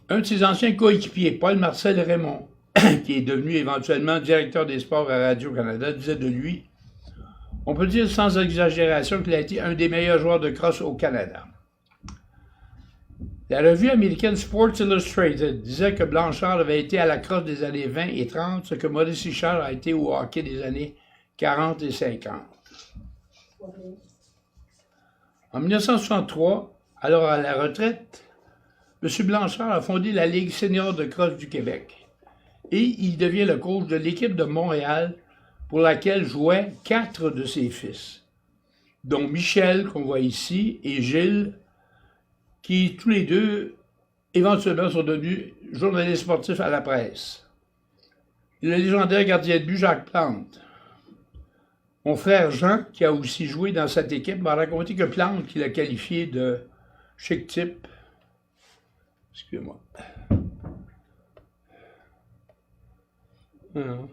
Un de ses anciens coéquipiers, Paul-Marcel Raymond, qui est devenu éventuellement directeur des sports à Radio-Canada, disait de lui « On peut dire sans exagération qu'il a été un des meilleurs joueurs de crosse au Canada. » La revue américaine Sports Illustrated disait que Blanchard avait été à la crosse des années 20 et 30, ce que Maurice Richard a été au hockey des années 40 et 50. En 1963, alors à la retraite, M. Blanchard a fondé la Ligue senior de crosse du Québec et il devient le coach de l'équipe de Montréal pour laquelle jouaient 4 de ses fils, dont Michel, qu'on voit ici, et Gilles, qui tous les deux, éventuellement, sont devenus journalistes sportifs à la presse. Et le légendaire gardien de but Jacques Plante. Mon frère Jean, qui a aussi joué dans cette équipe, m'a raconté que Plante, qui l'a qualifié de Chic type. Excusez-moi. Non.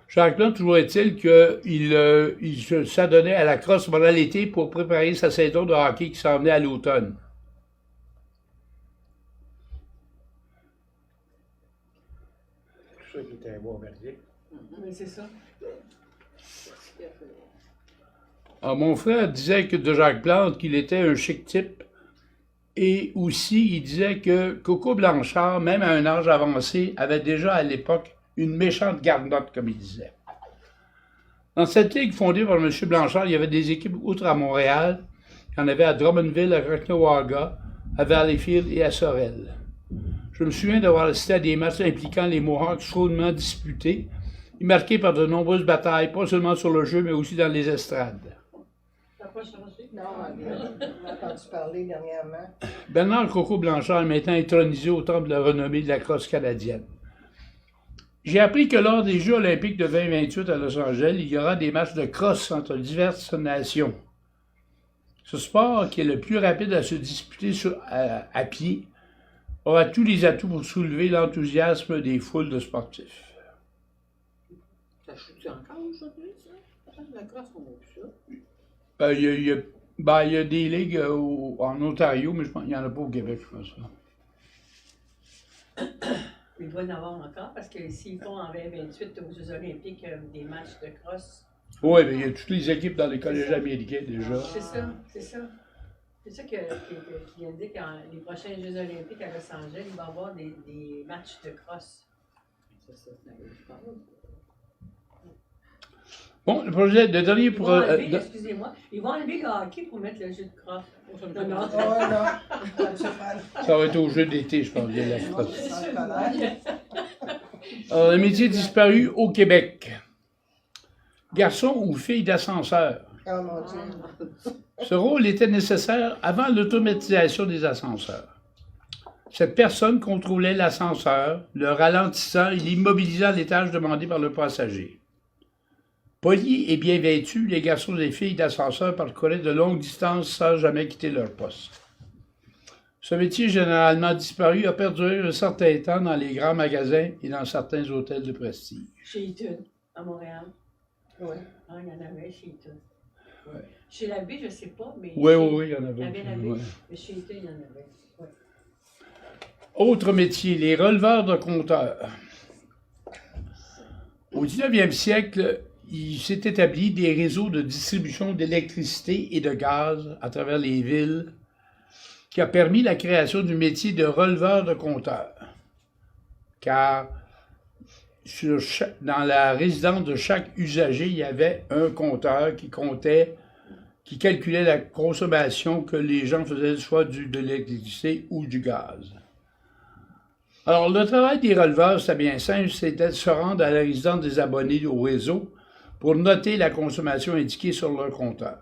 Jacques Plante, toujours est-il qu'il s'adonnait à la crosse pendant l'été pour préparer sa saison de hockey qui s'en venait à l'automne. Tout ça qui était un bon verdict. Mais c'est ça. Alors, mon frère disait que de Jacques Plante qu'il était un chic type. Et aussi, il disait que Coco Blanchard, même à un âge avancé, avait déjà à l'époque une méchante garnotte, comme il disait. Dans cette ligue fondée par M. Blanchard, il y avait des équipes outre à Montréal. Il y en avait à Drummondville, à Caughnawaga, à Valleyfield et à Sorel. Je me souviens d'avoir assisté à des matchs impliquant les Mohawks chaudement disputés et marqués par de nombreuses batailles, pas seulement sur le jeu, mais aussi dans les estrades. T'as pas changé? Non, on a entendu parler dernièrement. Bernard Coco Blanchard est maintenant intronisé au temple de la renommée de la crosse canadienne. J'ai appris que lors des Jeux olympiques de 2028 à Los Angeles, il y aura des matchs de crosse entre diverses nations. Ce sport, qui est le plus rapide à se disputer à pied, aura tous les atouts pour soulever l'enthousiasme des foules de sportifs. Ça joue-tu encore aujourd'hui, ça? La crosse, on voit plus ça. Il y a des ligues en Ontario, mais je pense qu'il n'y en a pas au Québec, je pense. Il doit y en avoir encore parce que s'ils font en 2028 aux Jeux olympiques des matchs de crosse. Oui, mais il y a toutes les équipes dans les collèges américains déjà. C'est ça, c'est ça. C'est ça qui vient de dire qu'en les prochains Jeux olympiques à Los Angeles, il va y avoir des matchs de crosse. C'est ça. Bon, le projet de dernier Ils pour. vont enlever, excusez-moi, ils vont enlever le hockey pour mettre le jeu de crosse. Non, non. Oh non, Ça va être au jeu d'été, je pense, bien la non, crosse. ça sent colère. Alors, le métier disparu au Québec. Garçon ou fille d'ascenseur. Oh mon Dieu. Ce rôle était nécessaire avant l'automatisation des ascenseurs. Cette personne contrôlait l'ascenseur, le ralentissant et l'immobilisant à l'étage demandé par le passager. Polis et bien vêtus, les garçons et les filles d'ascenseur parcouraient de longues distances sans jamais quitter leur poste. Ce métier, généralement disparu, a perduré un certain temps dans les grands magasins et dans certains hôtels de prestige. Chez Eaton, à Montréal. Oui. Ah, il y en avait chez Eaton. Ouais. Chez la baie, je ne sais pas, mais. Oui, chez- oui, oui, il y en Il y avait. avait la baie, Ouais. mais chez Eaton, il y en avait. Ouais. Autre métier, les releveurs de compteurs. Au 19e siècle, il s'est établi des réseaux de distribution d'électricité et de gaz à travers les villes qui a permis la création du métier de releveur de compteurs. Car dans la résidence de chaque usager, il y avait un compteur qui comptait, qui calculait la consommation que les gens faisaient soit de l'électricité ou du gaz. Alors, le travail des releveurs, c'est bien simple, c'était de se rendre à la résidence des abonnés au réseau pour noter la consommation indiquée sur leur compteur.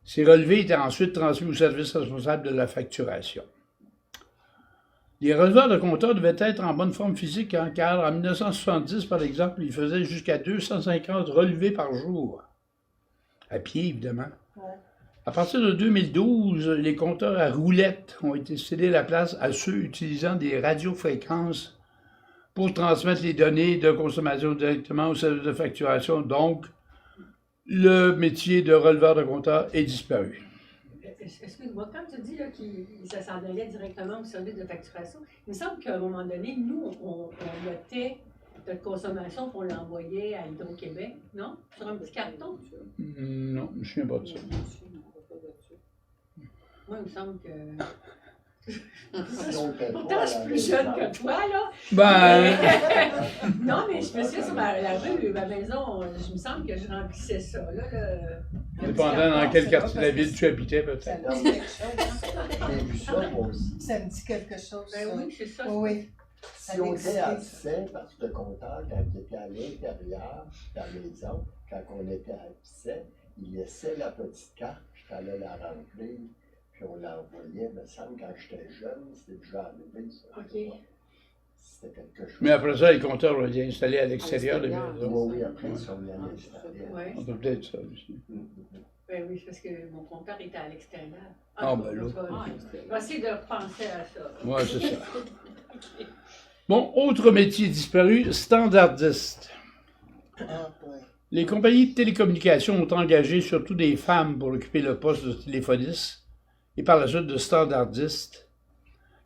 Ces relevés étaient ensuite transmis au service responsable de la facturation. Les releveurs de compteurs devaient être en bonne forme physique, car en 1970, par exemple, ils faisaient jusqu'à 250 relevés par jour. À pied, évidemment. Ouais. À partir de 2012, les compteurs à roulettes ont été cédés la place à ceux utilisant des radiofréquences pour transmettre les données de consommation directement au service de facturation. Donc, le métier de releveur de compteur est disparu. Excuse-moi, quand tu dis là, que ça s'en allait directement au service de facturation, il me semble qu'à un moment donné, nous, on notait notre consommation pour l'envoyer à Hydro-Québec, non? Sur un petit carton? Non, je ne me souviens pas de ça. Moi, il me semble que. Donc, Pourtant, je suis plus jeune que toi, là. Ben, Non, mais je me suis sur la rue, ma maison, je me semble que je remplissais ça, là. Le dépendant petit dans carton, quel c'est quartier de pas la ville parce tu habitais, Ça peut-être. me dit quelque chose. j'ai vu ça moi aussi. Ça me dit quelque chose. que- Ben oui, c'est ça. Oui, oui. Si on était absent, parce que le compteur, quand il était à l'intérieur de la maison, quand on était absent, il laissait la petite carte, puis il fallait la remplir, puis on l'envoyait. Il me semble, quand j'étais jeune, c'était déjà arrivé, ça. OK. c'était quelque chose. Mais après ça, les compteurs ont été installés à l'extérieur de la l'extérieur. maison. Oui, après, ils sont mis à l'extérieur. Ouais. On peut peut-être ça aussi. Ben oui, parce que mon compteur était à l'extérieur. Ah, ben là. On va essayer de repenser à ça. Oui, c'est ça. Bon, autre métier disparu, standardiste. Ah, ouais. Les compagnies de télécommunications ont engagé surtout des femmes pour occuper le poste de téléphoniste et par la suite de standardiste,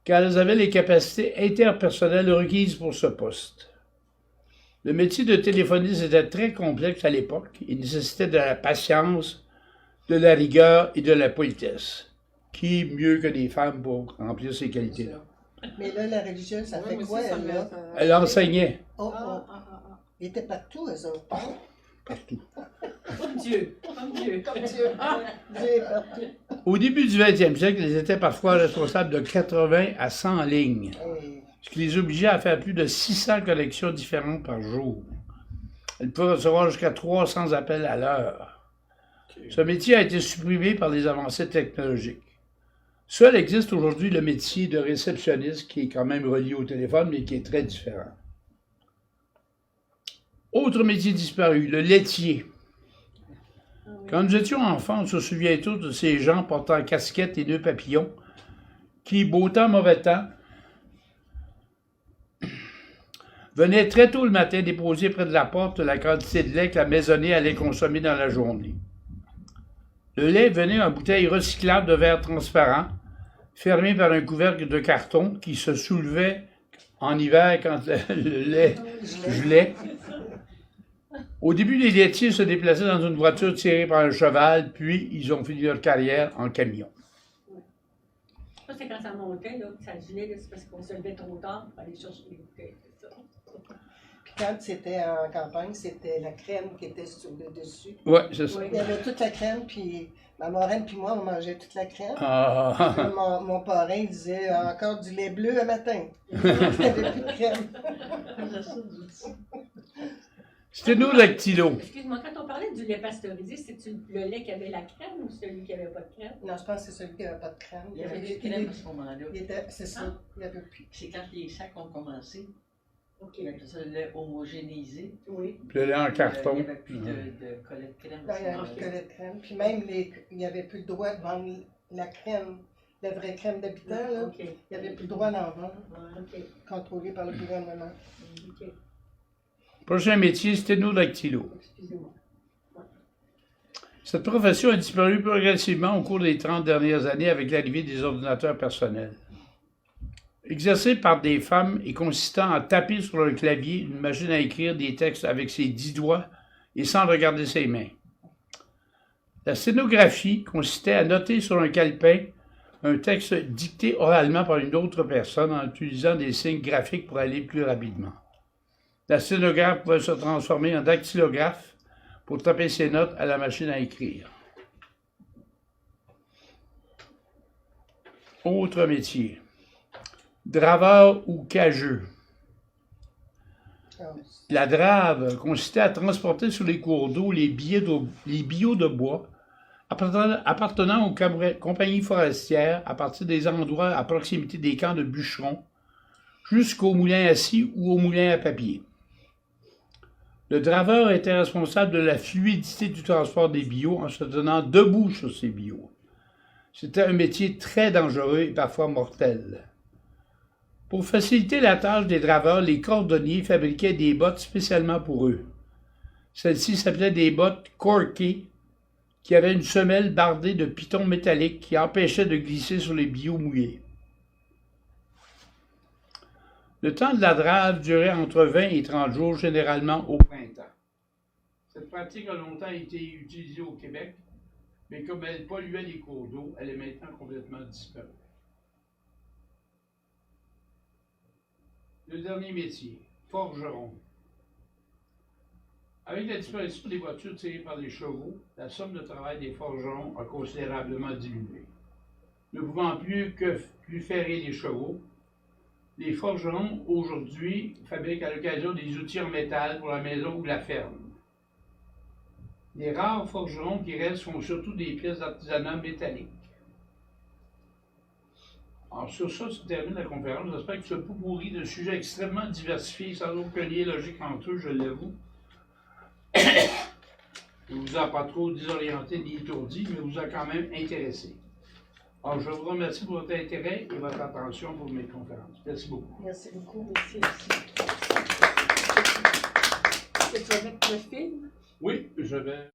car elles avaient les capacités interpersonnelles requises pour ce poste. Le métier de téléphoniste était très complexe à l'époque et nécessitait de la patience, de la rigueur et de la politesse. Qui mieux que des femmes pour remplir ces qualités-là? Mais là, la religieuse, ça fait quoi, elle, là? Elle enseignait Oh, oh. Il était partout, eux autres. partout. Comme Dieu. Comme Dieu. Comme Dieu. Dieu est partout. Au début du 20e siècle, ils étaient parfois responsables de 80 à 100 lignes, Hey. ce qui les obligeait à faire plus de 600 connexions différentes par jour. Elles pouvaient recevoir jusqu'à 300 appels à l'heure. Ce métier a été supprimé par les avancées technologiques. Seul existe aujourd'hui le métier de réceptionniste qui est quand même relié au téléphone, mais qui est très différent. Autre métier disparu, le laitier. Quand nous étions enfants, on se souvient tous de ces gens portant casquettes et nœuds papillons qui, beau temps, mauvais temps, venaient très tôt le matin déposer près de la porte la quantité de lait que la maisonnée allait consommer dans la journée. Le lait venait en bouteille recyclable de verre transparent, fermé par un couvercle de carton qui se soulevait en hiver quand le lait gelait. Au début, les laitiers se déplaçaient dans une voiture tirée par un cheval, puis ils ont fini leur carrière en camion. Ça, c'est quand ça montait, là, que ça gelait, là, c'est parce qu'on se levait trop tard pour aller chercher les bouteilles. C'est ça. Puis quand c'était en campagne, c'était la crème qui était sur le dessus. Oui, c'est ça. Oui. Il y avait toute la crème, puis ma marraine puis moi, on mangeait toute la crème. Ah, Puis mon parrain il disait encore du lait bleu le matin. Il n'y avait plus de crème. sténodactylo. Excuse-moi, quand on parlait du lait pasteurisé, c'est-tu le lait qui avait la crème ou celui qui n'avait pas de crème? Non, je pense que c'est celui qui n'avait pas de crème. Il y avait plus de crème à ce moment-là. C'est ça, il n'y avait plus. C'est quand les sacs ont commencé. OK. Il y avait ça, le lait homogénéisé. Oui. Le lait en Il carton. n'y avait plus de collet de crème. Non, à ce il n'y avait moment-là. plus que la crème. Puis même, il n'y avait plus le droit de vendre la crème, la vraie crème d'habitant. Là. OK. Il n'y avait plus le droit d'en vendre, OK. contrôlé par le gouvernement. OK. Prochain métier, sténodactylo. Excusez-moi. Cette profession a disparu progressivement au cours des 30 dernières années avec l'arrivée des ordinateurs personnels. Exercé par des femmes et consistant à taper sur un clavier une machine à écrire des textes avec ses 10 doigts et sans regarder ses mains. La sténographie consistait à noter sur un calepin un texte dicté oralement par une autre personne en utilisant des signes graphiques pour aller plus rapidement. La sténographe pouvait se transformer en dactylographe pour taper ses notes à la machine à écrire. Autre métier. Draveur ou cageux. Ah, La drave consistait à transporter sur les cours d'eau les billots de bois appartenant aux compagnies forestières à partir des endroits à proximité des camps de bûcherons jusqu'aux moulins à scie ou aux moulins à papier. Le draveur était responsable de la fluidité du transport des billots en se tenant debout sur ces billots. C'était un métier très dangereux et parfois mortel. Pour faciliter la tâche des draveurs, les cordonniers fabriquaient des bottes spécialement pour eux. Celles-ci s'appelaient des bottes corkées, qui avaient une semelle bardée de pitons métalliques qui empêchaient de glisser sur les billots mouillés. Le temps de la drave durait entre 20 et 30 jours, généralement au printemps. Cette pratique a longtemps été utilisée au Québec, mais comme elle polluait les cours d'eau, elle est maintenant complètement disparue. Le dernier métier, forgeron. Avec la disparition des voitures tirées par les chevaux, la somme de travail des forgerons a considérablement diminué. Ne pouvant plus ferrer les chevaux, les forgerons, aujourd'hui, fabriquent à l'occasion des outils en métal pour la maison ou la ferme. Les rares forgerons qui restent font surtout des pièces d'artisanat métallique. Alors, sur ça, se termine la conférence. J'espère que ce pourri de sujets extrêmement diversifiés, sans aucun lien logique entre eux, je l'avoue. Ne vous a pas trop désorienté ni étourdi, mais vous a quand même intéressé. Alors, je vous remercie pour votre intérêt et votre attention pour mes conférences. Merci beaucoup. Merci beaucoup. Merci aussi. Est-ce que tu vas mettre le film? Oui, je vais.